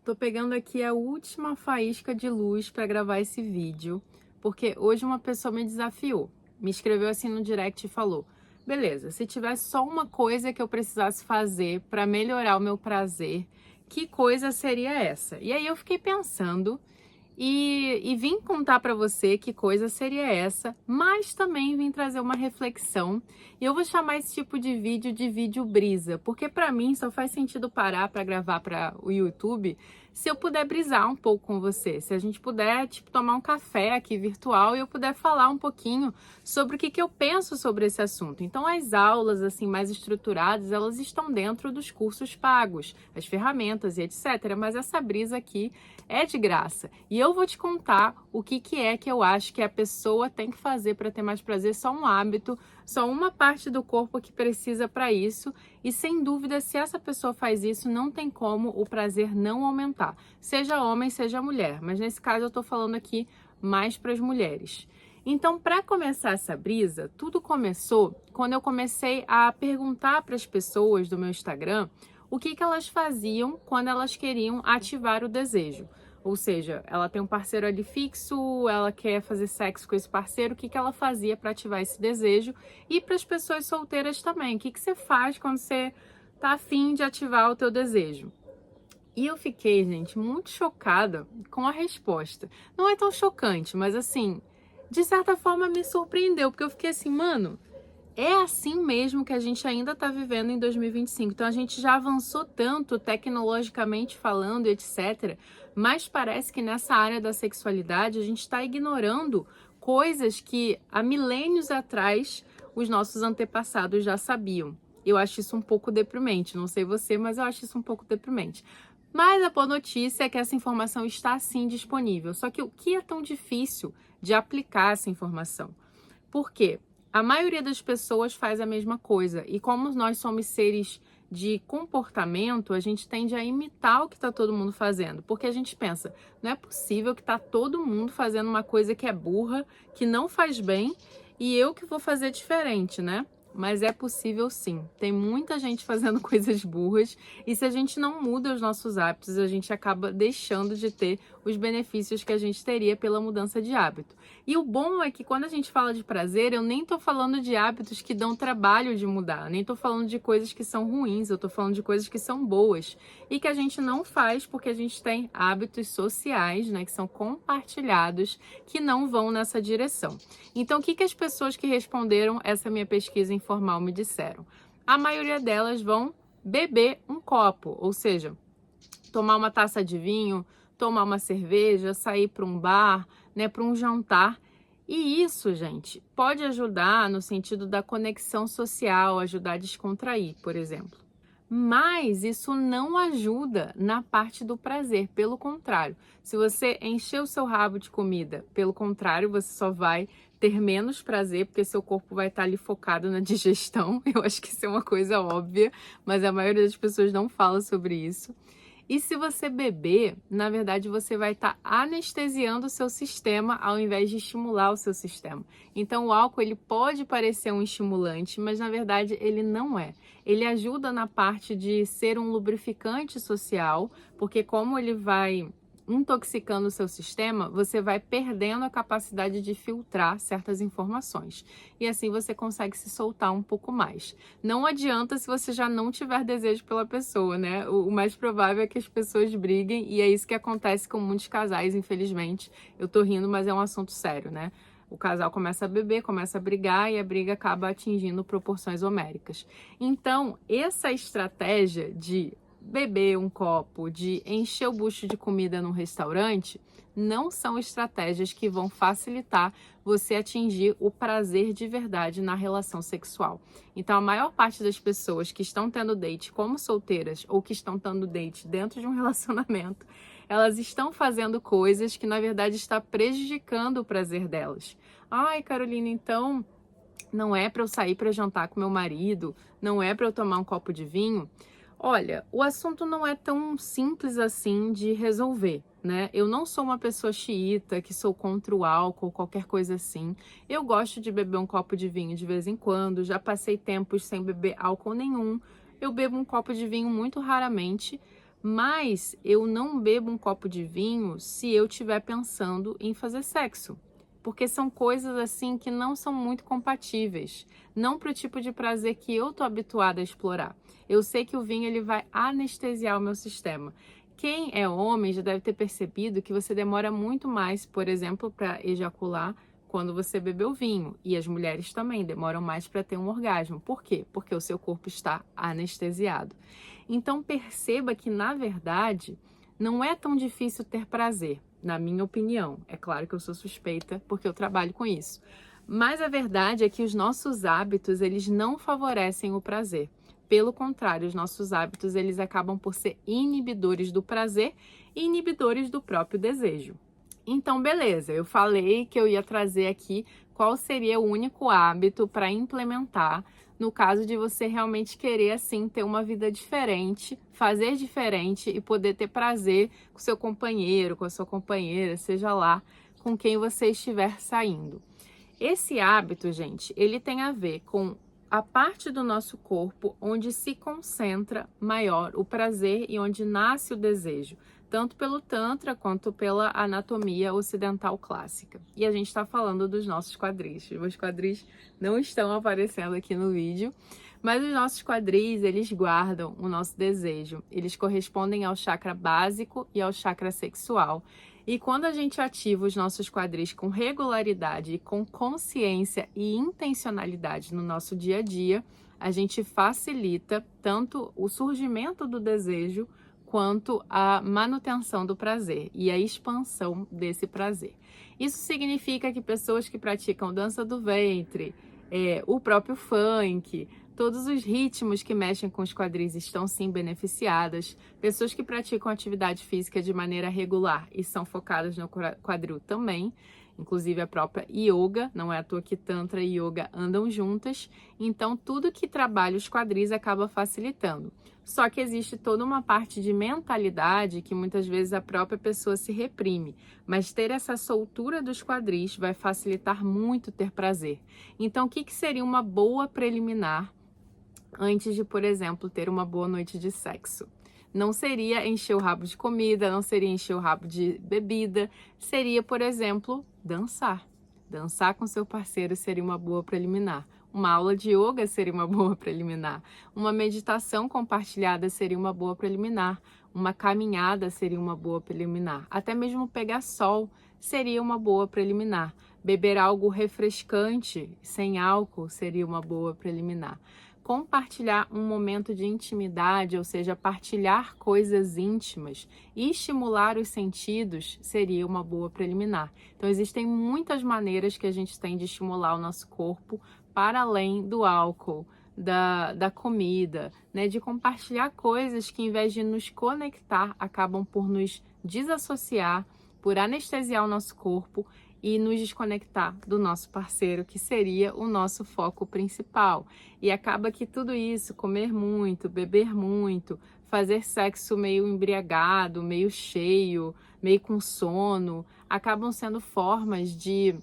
Tô pegando aqui a última faísca de luz para gravar esse vídeo, porque hoje uma pessoa me desafiou, me escreveu assim no direct e falou: beleza, se tivesse só uma coisa que eu precisasse fazer para melhorar o meu prazer, que coisa seria essa? E aí eu fiquei pensando e vim contar para você que coisa seria essa, mas também vim trazer uma reflexão. E eu vou chamar esse tipo de vídeo brisa, porque para mim só faz sentido parar para gravar para o YouTube se eu puder brisar um pouco com você, se a gente puder, tipo, tomar um café aqui virtual e eu puder falar um pouquinho sobre o que eu penso sobre esse assunto. Então, as aulas assim mais estruturadas, elas estão dentro dos cursos pagos, as ferramentas e etc. Mas essa brisa aqui é de graça. E eu vou te contar o que é que eu acho que a pessoa tem que fazer para ter mais prazer, só um hábito, só uma parte do corpo que precisa para isso. E sem dúvida, se essa pessoa faz isso, não tem como o prazer não aumentar. Seja homem, seja mulher. Mas nesse caso eu tô falando aqui mais para as mulheres. Então, para começar essa brisa, tudo começou quando eu comecei a perguntar para as pessoas do meu Instagram o que elas faziam quando elas queriam ativar o desejo. Ou seja, ela tem um parceiro ali fixo, ela quer fazer sexo com esse parceiro, o que ela fazia para ativar esse desejo? E para as pessoas solteiras também, o que você faz quando você tá afim de ativar o teu desejo? E eu fiquei, gente, muito chocada com a resposta. Não é tão chocante, mas assim, de certa forma me surpreendeu, porque eu fiquei assim, mano, é assim mesmo que a gente ainda está vivendo em 2025. Então a gente já avançou tanto tecnologicamente falando, etc. Mas parece que nessa área da sexualidade a gente está ignorando coisas que há milênios atrás os nossos antepassados já sabiam. Eu acho isso um pouco deprimente. Não sei você, mas eu acho isso um pouco deprimente. Mas a boa notícia é que essa informação está sim disponível. Só que o que é tão difícil de aplicar essa informação? Por quê? A maioria das pessoas faz a mesma coisa. E como nós somos seres de comportamento, a gente tende a imitar o que está todo mundo fazendo. Porque a gente pensa, não é possível que está todo mundo fazendo uma coisa que é burra, que não faz bem, e eu que vou fazer diferente, né? Mas é possível sim. Tem muita gente fazendo coisas burras e se a gente não muda os nossos hábitos, a gente acaba deixando de ter os benefícios que a gente teria pela mudança de hábito. E o bom é que quando a gente fala de prazer, eu nem tô falando de hábitos que dão trabalho de mudar, nem tô falando de coisas que são ruins, eu tô falando de coisas que são boas e que a gente não faz porque a gente tem hábitos sociais, né, que são compartilhados, que não vão nessa direção. Então, o que as pessoas que responderam essa minha pesquisa informal me disseram? A maioria delas vão beber um copo, ou seja, tomar uma taça de vinho, tomar uma cerveja, sair para um bar, né, para um jantar. E isso, gente, pode ajudar no sentido da conexão social, ajudar a descontrair, por exemplo. Mas isso não ajuda na parte do prazer, pelo contrário. Se você encher o seu rabo de comida, pelo contrário, você só vai ter menos prazer, porque seu corpo vai estar ali focado na digestão. Eu acho que isso é uma coisa óbvia, mas a maioria das pessoas não fala sobre isso. E se você beber, na verdade você vai estar anestesiando o seu sistema ao invés de estimular o seu sistema. Então o álcool ele pode parecer um estimulante, mas na verdade ele não é. Ele ajuda na parte de ser um lubrificante social, porque como ele vai intoxicando o seu sistema, você vai perdendo a capacidade de filtrar certas informações. E assim você consegue se soltar um pouco mais. Não adianta se você já não tiver desejo pela pessoa, né? O mais provável é que as pessoas briguem e é isso que acontece com muitos casais, infelizmente. Eu tô rindo, mas é um assunto sério, né? O casal começa a beber, começa a brigar e a briga acaba atingindo proporções homéricas. Então, essa estratégia de beber um copo, de encher o bucho de comida num restaurante, não são estratégias que vão facilitar você atingir o prazer de verdade na relação sexual. Então, a maior parte das pessoas que estão tendo date como solteiras ou que estão tendo date dentro de um relacionamento, elas estão fazendo coisas que, na verdade, está prejudicando o prazer delas. Ai, Carolina, então não é para eu sair para jantar com meu marido, não é para eu tomar um copo de vinho. Olha, o assunto não é tão simples assim de resolver, né? Eu não sou uma pessoa xiita, que sou contra o álcool, qualquer coisa assim. Eu gosto de beber um copo de vinho de vez em quando, já passei tempos sem beber álcool nenhum. Eu bebo um copo de vinho muito raramente, Mas eu não bebo um copo de vinho se eu estiver pensando em fazer sexo. Porque são coisas assim que não são muito compatíveis. Não para o tipo de prazer que eu tô habituada a explorar. Eu sei que o vinho ele vai anestesiar o meu sistema. Quem é homem já deve ter percebido que você demora muito mais, por exemplo, para ejacular quando você bebeu vinho. E as mulheres também demoram mais para ter um orgasmo. Por quê? Porque o seu corpo está anestesiado. Então perceba que, na verdade, não é tão difícil ter prazer, na minha opinião. É claro que eu sou suspeita porque eu trabalho com isso. Mas a verdade é que os nossos hábitos, eles não favorecem o prazer. Pelo contrário, os nossos hábitos, eles acabam por ser inibidores do prazer e inibidores do próprio desejo. Então, beleza, eu falei que eu ia trazer aqui qual seria o único hábito para implementar no caso de você realmente querer, assim, ter uma vida diferente, fazer diferente e poder ter prazer com seu companheiro, com a sua companheira, seja lá com quem você estiver saindo. Esse hábito, gente, ele tem a ver com a parte do nosso corpo onde se concentra maior o prazer e onde nasce o desejo, tanto pelo Tantra quanto pela anatomia ocidental clássica. E a gente está falando dos nossos quadris. Os meus quadris não estão aparecendo aqui no vídeo, mas os nossos quadris, eles guardam o nosso desejo. Eles correspondem ao chakra básico e ao chakra sexual. E quando a gente ativa os nossos quadris com regularidade, com consciência e intencionalidade no nosso dia a dia, a gente facilita tanto o surgimento do desejo quanto a manutenção do prazer e a expansão desse prazer. Isso significa que pessoas que praticam dança do ventre, o próprio funk, todos os ritmos que mexem com os quadris estão sim beneficiadas. Pessoas que praticam atividade física de maneira regular e são focadas no quadril também. Inclusive a própria yoga, não é à toa que Tantra e Yoga andam juntas. Então tudo que trabalha os quadris acaba facilitando. Só que existe toda uma parte de mentalidade que muitas vezes a própria pessoa se reprime. Mas ter essa soltura dos quadris vai facilitar muito ter prazer. Então o que seria uma boa preliminar antes de, por exemplo, ter uma boa noite de sexo? Não seria encher o rabo de comida, não seria encher o rabo de bebida, seria, por exemplo, dançar. Dançar com seu parceiro seria uma boa preliminar. Uma aula de yoga seria uma boa preliminar. Uma meditação compartilhada seria uma boa preliminar. Uma caminhada seria uma boa preliminar. Até mesmo pegar sol seria uma boa preliminar. Beber algo refrescante, sem álcool, seria uma boa preliminar. Compartilhar um momento de intimidade, ou seja, partilhar coisas íntimas e estimular os sentidos seria uma boa preliminar. Então, existem muitas maneiras que a gente tem de estimular o nosso corpo para além do álcool, da comida, né? De compartilhar coisas que, em vez de nos conectar, acabam por nos desassociar, por anestesiar o nosso corpo e nos desconectar do nosso parceiro, que seria o nosso foco principal. E acaba que tudo isso, comer muito, beber muito, fazer sexo meio embriagado, meio cheio, meio com sono, acabam sendo formas de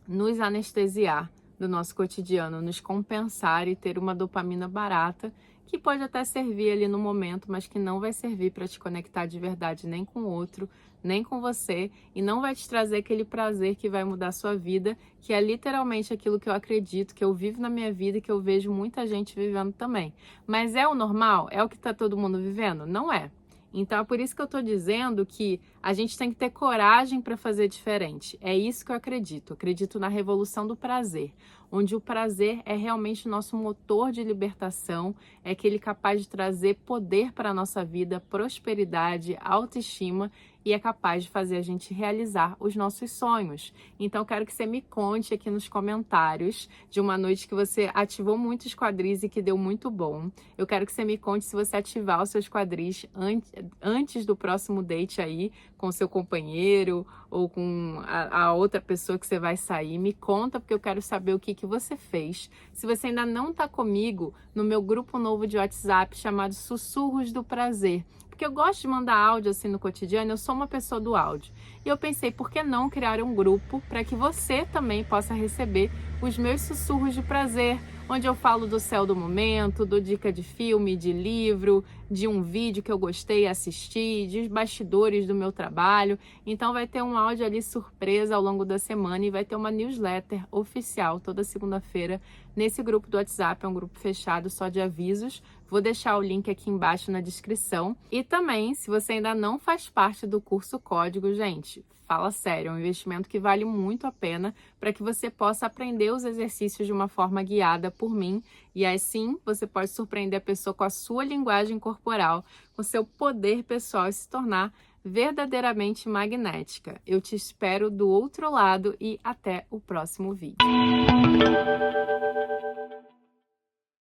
nos anestesiar do nosso cotidiano, nos compensar e ter uma dopamina barata, que pode até servir ali no momento, mas que não vai servir para te conectar de verdade nem com o outro, nem com você, e não vai te trazer aquele prazer que vai mudar a sua vida, que é literalmente aquilo que eu acredito, que eu vivo na minha vida e que eu vejo muita gente vivendo também. Mas é o normal? É o que está todo mundo vivendo? Não é. Então é por isso que eu estou dizendo que a gente tem que ter coragem para fazer diferente. É isso que eu acredito. Eu acredito na revolução do prazer, onde o prazer é realmente o nosso motor de libertação, é aquele capaz de trazer poder para a nossa vida, prosperidade, autoestima, e é capaz de fazer a gente realizar os nossos sonhos. Então, quero que você me conte aqui nos comentários de uma noite que você ativou muitos quadris e que deu muito bom. Eu quero que você me conte se você ativar os seus quadris antes do próximo date aí, com seu companheiro ou com a outra pessoa que você vai sair. Me conta, porque eu quero saber o que você fez. Se você ainda não está comigo no meu grupo novo de WhatsApp chamado Sussurros do Prazer, porque eu gosto de mandar áudio assim no cotidiano, eu sou uma pessoa do áudio. E eu pensei, por que não criar um grupo para que você também possa receber os meus sussurros de prazer, onde eu falo do céu do momento, dou dica de filme, de livro, de um vídeo que eu gostei e assisti, de bastidores do meu trabalho. Então vai ter um áudio ali surpresa ao longo da semana e vai ter uma newsletter oficial toda segunda-feira nesse grupo do WhatsApp, é um grupo fechado só de avisos. Vou deixar o link aqui embaixo na descrição. E também, se você ainda não faz parte do curso Código, gente, fala sério, é um investimento que vale muito a pena para que você possa aprender os exercícios de uma forma guiada por mim. E assim você pode surpreender a pessoa com a sua linguagem corporal, com seu poder pessoal e se tornar verdadeiramente magnética. Eu te espero do outro lado e até o próximo vídeo.